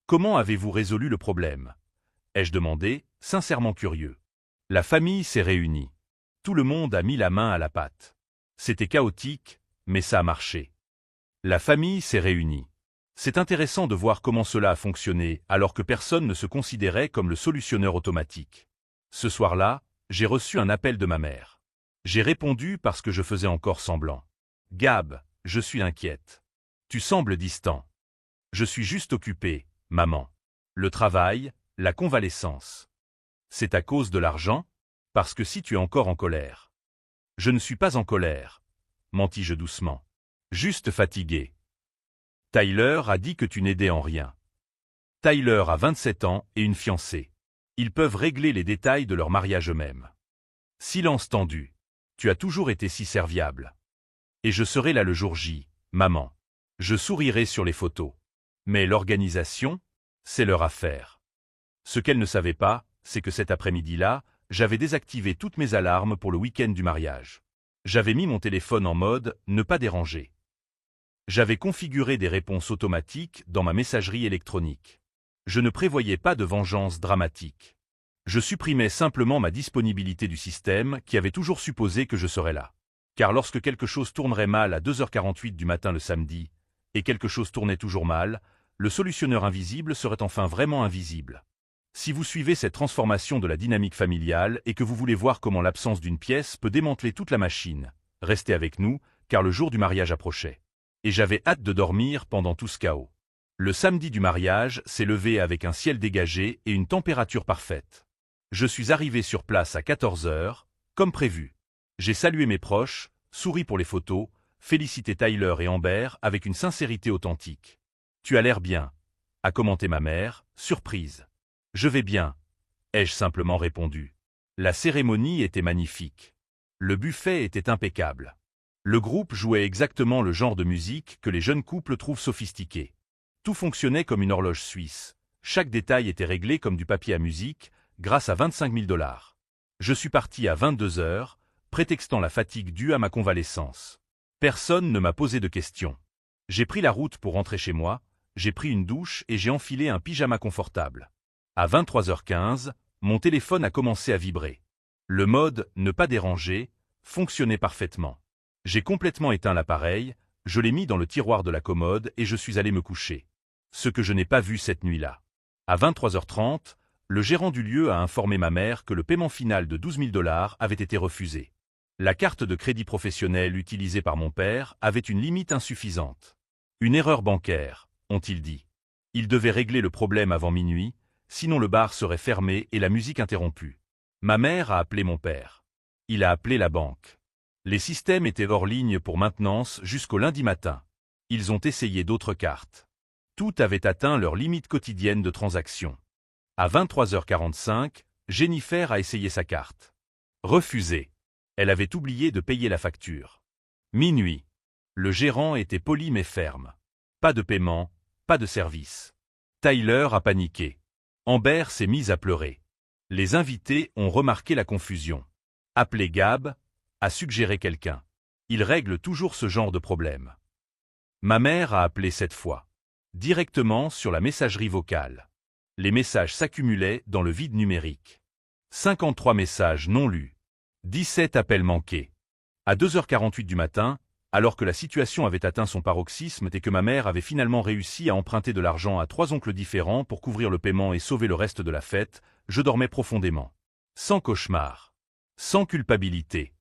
Comment avez-vous résolu le problème ?» ai-je demandé, sincèrement curieux. La famille s'est réunie. Tout le monde a mis la main à la pâte. C'était chaotique, mais ça a marché. La famille s'est réunie. C'est intéressant de voir comment cela a fonctionné alors que personne ne se considérait comme le solutionneur automatique. Ce soir-là, j'ai reçu un appel de ma mère. J'ai répondu parce que je faisais encore semblant. « Gab, je suis inquiète. Tu sembles distant. »« Je suis juste occupé, maman. Le travail, la convalescence. »« C'est à cause de l'argent ? Parce que si tu es encore en colère. »« Je ne suis pas en colère, mentis-je doucement. Juste fatigué. »« Tyler a dit que tu n'aidais en rien. » Tyler a 27 ans et une fiancée. Ils peuvent régler les détails de leur mariage eux-mêmes. Silence tendu. Tu as toujours été si serviable. Et je serai là le jour J, maman. Je sourirai sur les photos. Mais l'organisation, c'est leur affaire. Ce qu'elle ne savait pas, c'est que cet après-midi-là, j'avais désactivé toutes mes alarmes pour le week-end du mariage. J'avais mis mon téléphone en mode « Ne pas déranger ». J'avais configuré des réponses automatiques dans ma messagerie électronique. Je ne prévoyais pas de vengeance dramatique. Je supprimais simplement ma disponibilité du système qui avait toujours supposé que je serais là. Car lorsque quelque chose tournerait mal à 2h48 du matin le samedi, et quelque chose tournait toujours mal, le solutionneur invisible serait enfin vraiment invisible. Si vous suivez cette transformation de la dynamique familiale et que vous voulez voir comment l'absence d'une pièce peut démanteler toute la machine, restez avec nous, car le jour du mariage approchait. Et j'avais hâte de dormir pendant tout ce chaos. Le samedi du mariage s'est levé avec un ciel dégagé et une température parfaite. Je suis arrivé sur place à 14h, comme prévu. J'ai salué mes proches, souri pour les photos, félicité Tyler et Amber avec une sincérité authentique. « Tu as l'air bien », a commenté ma mère, surprise. « Je vais bien », ai-je simplement répondu. La cérémonie était magnifique. Le buffet était impeccable. Le groupe jouait exactement le genre de musique que les jeunes couples trouvent sophistiqué. Tout fonctionnait comme une horloge suisse. Chaque détail était réglé comme du papier à musique, grâce à 25 000 $. Je suis parti à 22h, prétextant la fatigue due à ma convalescence. Personne ne m'a posé de questions. J'ai pris la route pour rentrer chez moi, j'ai pris une douche et j'ai enfilé un pyjama confortable. À 23h15, mon téléphone a commencé à vibrer. Le mode « Ne pas déranger » fonctionnait parfaitement. J'ai complètement éteint l'appareil, je l'ai mis dans le tiroir de la commode et je suis allé me coucher. Ce que je n'ai pas vu cette nuit-là. À 23h30, le gérant du lieu a informé ma mère que le paiement final de 12 000 $ avait été refusé. La carte de crédit professionnelle utilisée par mon père avait une limite insuffisante. Une erreur bancaire, ont-ils dit. Ils devaient régler le problème avant minuit, sinon le bar serait fermé et la musique interrompue. Ma mère a appelé mon père. Il a appelé la banque. Les systèmes étaient hors ligne pour maintenance jusqu'au lundi matin. Ils ont essayé d'autres cartes. Tout avait atteint leur limite quotidienne de transaction. À 23h45, Jennifer a essayé sa carte. Refusé. Elle avait oublié de payer la facture. Minuit. Le gérant était poli mais ferme. Pas de paiement, pas de service. Tyler a paniqué. Amber s'est mise à pleurer. Les invités ont remarqué la confusion. Appelez Gab, a suggéré quelqu'un. Il règle toujours ce genre de problème. Ma mère a appelé cette fois. Directement sur la messagerie vocale. Les messages s'accumulaient dans le vide numérique. 53 messages non lus. 17 appels manqués. À 2h48 du matin, alors que la situation avait atteint son paroxysme et que ma mère avait finalement réussi à emprunter de l'argent à 3 oncles différents pour couvrir le paiement et sauver le reste de la fête, je dormais profondément. Sans cauchemar. Sans culpabilité.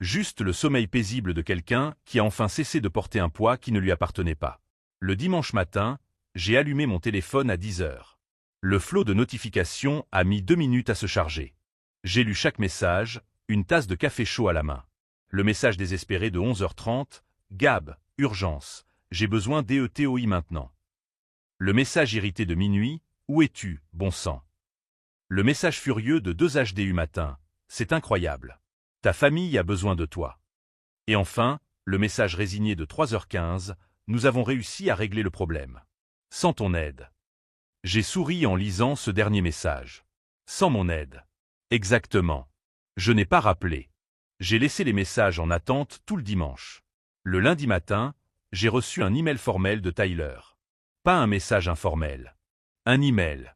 Juste le sommeil paisible de quelqu'un qui a enfin cessé de porter un poids qui ne lui appartenait pas. Le dimanche matin, j'ai allumé mon téléphone à 10h. Le flot de notifications a mis 2 minutes à se charger. J'ai lu chaque message, une tasse de café chaud à la main. Le message désespéré de 11h30, Gab, urgence, j'ai besoin d'ETOI maintenant. Le message irrité de minuit, où es-tu, bon sang? Le message furieux de 2HDU matin. C'est incroyable. Ta famille a besoin de toi. Et enfin, le message résigné de 3h15. Nous avons réussi à régler le problème. Sans ton aide. J'ai souri en lisant ce dernier message. Sans mon aide. Exactement. Je n'ai pas rappelé. J'ai laissé les messages en attente tout le dimanche. Le lundi matin, j'ai reçu un email formel de Tyler. Pas un message informel. Un email.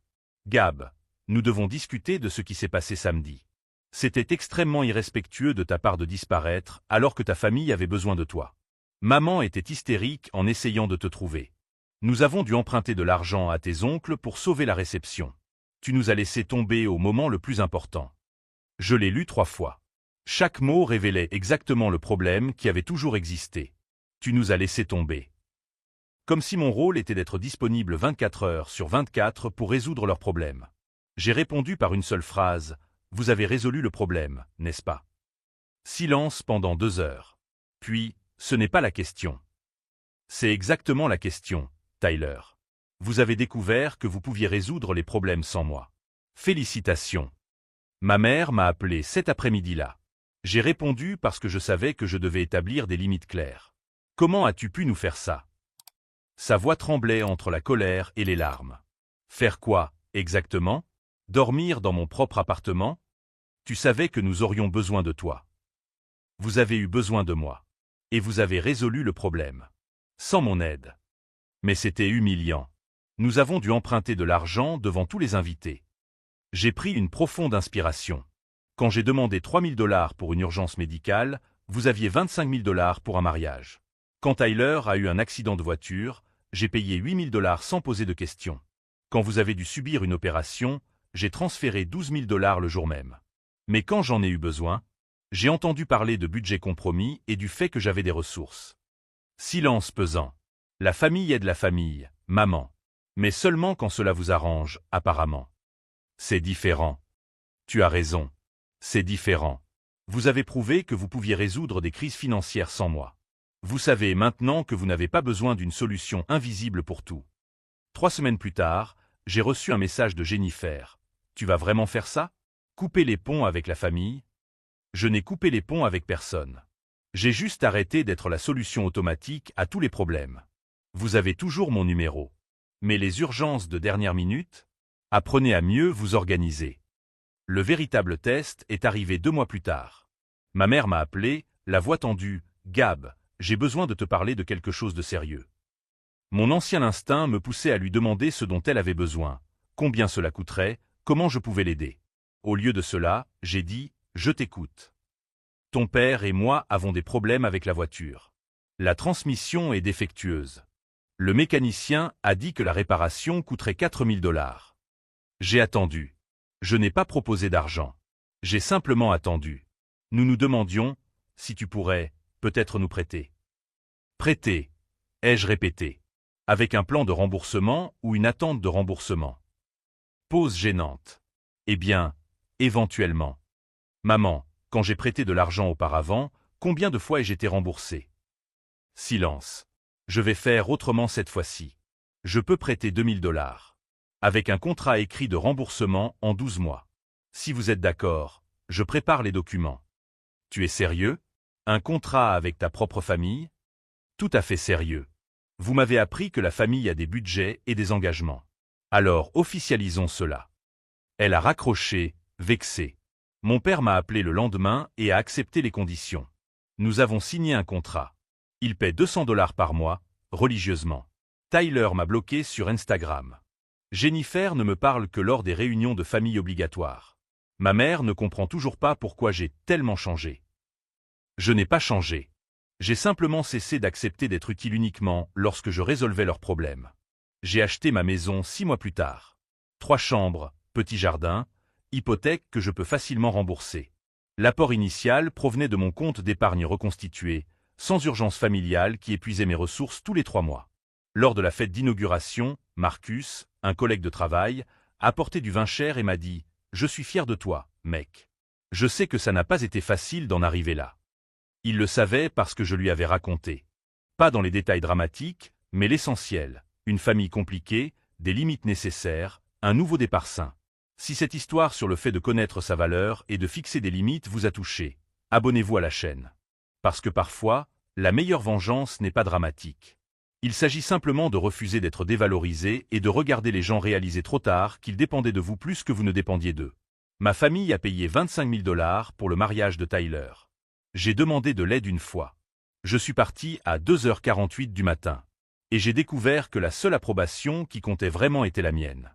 Gab, nous devons discuter de ce qui s'est passé samedi. C'était extrêmement irrespectueux de ta part de disparaître alors que ta famille avait besoin de toi. Maman était hystérique en essayant de te trouver. Nous avons dû emprunter de l'argent à tes oncles pour sauver la réception. Tu nous as laissé tomber au moment le plus important. Je l'ai lu 3 fois. Chaque mot révélait exactement le problème qui avait toujours existé. Tu nous as laissé tomber. Comme si mon rôle était d'être disponible 24 heures sur 24 pour résoudre leurs problèmes. J'ai répondu par une seule phrase. Vous avez résolu le problème, n'est-ce pas? Silence pendant 2 heures. Puis, ce n'est pas la question. C'est exactement la question, Tyler. Vous avez découvert que vous pouviez résoudre les problèmes sans moi. Félicitations. Ma mère m'a appelé cet après-midi-là. J'ai répondu parce que je savais que je devais établir des limites claires. Comment as-tu pu nous faire ça? Sa voix tremblait entre la colère et les larmes. Faire quoi, exactement? Dormir dans mon propre appartement? Tu savais que nous aurions besoin de toi. Vous avez eu besoin de moi. Et vous avez résolu le problème. Sans mon aide. Mais c'était humiliant. Nous avons dû emprunter de l'argent devant tous les invités. J'ai pris une profonde inspiration. Quand j'ai demandé 3 000 $ pour une urgence médicale, vous aviez 25 000 $ pour un mariage. Quand Tyler a eu un accident de voiture, j'ai payé 8 000 $ sans poser de questions. Quand vous avez dû subir une opération, j'ai transféré 12 000 $ le jour même. Mais quand j'en ai eu besoin, j'ai entendu parler de budget compromis et du fait que j'avais des ressources. Silence pesant. La famille aide la famille, maman. Mais seulement quand cela vous arrange, apparemment. C'est différent. Tu as raison. C'est différent. Vous avez prouvé que vous pouviez résoudre des crises financières sans moi. Vous savez maintenant que vous n'avez pas besoin d'une solution invisible pour tout. 3 semaines plus tard, j'ai reçu un message de Jennifer. Tu vas vraiment faire ça? Couper les ponts avec la famille? Je n'ai coupé les ponts avec personne. J'ai juste arrêté d'être la solution automatique à tous les problèmes. Vous avez toujours mon numéro. Mais les urgences de dernière minute? Apprenez à mieux vous organiser. Le véritable test est arrivé 2 mois plus tard. Ma mère m'a appelé, la voix tendue. Gab, j'ai besoin de te parler de quelque chose de sérieux. Mon ancien instinct me poussait à lui demander ce dont elle avait besoin, combien cela coûterait, comment je pouvais l'aider. Au lieu de cela, j'ai dit, je t'écoute. Ton père et moi avons des problèmes avec la voiture. La transmission est défectueuse. Le mécanicien a dit que la réparation coûterait 4 000 $. J'ai attendu. Je n'ai pas proposé d'argent. J'ai simplement attendu. Nous nous demandions, si tu pourrais, peut-être nous prêter. Prêter, ai-je répété. Avec un plan de remboursement ou une attente de remboursement. Pause gênante. Eh bien, éventuellement. Maman, quand j'ai prêté de l'argent auparavant, combien de fois ai-je été remboursé? Silence. Je vais faire autrement cette fois-ci. Je peux prêter 2 000 $. Avec un contrat écrit de remboursement en 12 mois. Si vous êtes d'accord, je prépare les documents. Tu es sérieux? Un contrat avec ta propre famille? Tout à fait sérieux. Vous m'avez appris que la famille a des budgets et des engagements. Alors officialisons cela. Elle a raccroché, vexée. Mon père m'a appelé le lendemain et a accepté les conditions. Nous avons signé un contrat. Il paie 200 $ par mois, religieusement. Tyler m'a bloqué sur Instagram. Jennifer ne me parle que lors des réunions de famille obligatoires. Ma mère ne comprend toujours pas pourquoi j'ai tellement changé. Je n'ai pas changé. J'ai simplement cessé d'accepter d'être utile uniquement lorsque je résolvais leurs problèmes. J'ai acheté ma maison 6 mois plus tard. 3 chambres, petit jardin, hypothèque que je peux facilement rembourser. L'apport initial provenait de mon compte d'épargne reconstitué, sans urgence familiale qui épuisait mes ressources tous les 3 mois. Lors de la fête d'inauguration, Marcus, un collègue de travail, a apporté du vin cher et m'a dit « Je suis fier de toi, mec. Je sais que ça n'a pas été facile d'en arriver là. » Il le savait parce que je lui avais raconté. Pas dans les détails dramatiques, mais l'essentiel. Une famille compliquée, des limites nécessaires, un nouveau départ sain. Si cette histoire sur le fait de connaître sa valeur et de fixer des limites vous a touché, abonnez-vous à la chaîne. Parce que parfois, la meilleure vengeance n'est pas dramatique. Il s'agit simplement de refuser d'être dévalorisé et de regarder les gens réaliser trop tard qu'ils dépendaient de vous plus que vous ne dépendiez d'eux. Ma famille a payé 25 000 $ pour le mariage de Tyler. J'ai demandé de l'aide une fois. Je suis parti à 2h48 du matin. Et j'ai découvert que la seule approbation qui comptait vraiment était la mienne.